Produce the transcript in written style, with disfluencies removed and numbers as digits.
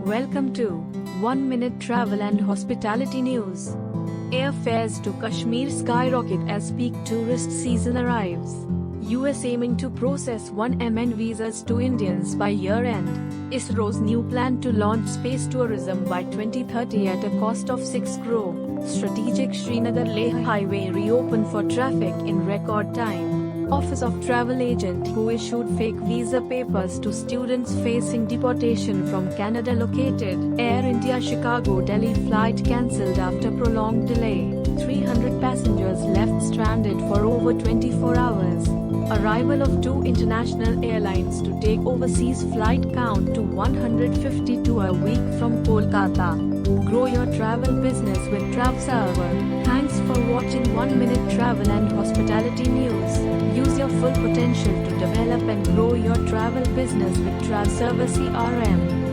Welcome to 1 Minute Travel and Hospitality News. Airfares to Kashmir skyrocket as peak tourist season arrives. US aiming to process 1 million visas to Indians by year-end. ISRO's new plan to launch space tourism by 2030 at a cost of 6 crore. Strategic Srinagar-Leh highway reopened for traffic in record time. Office of Travel Agent who issued fake visa papers to students facing deportation from Canada located. Air India Chicago-Delhi flight cancelled after prolonged delay. 300 passengers left stranded for over 24 hours. Arrival of 2 international airlines to take overseas flight count to 152 a week from Kolkata. Grow your travel business with TravServer. Thanks for watching 1 Minute Travel and Hospitality News. Use your full potential to develop and grow your travel business with TravServer CRM.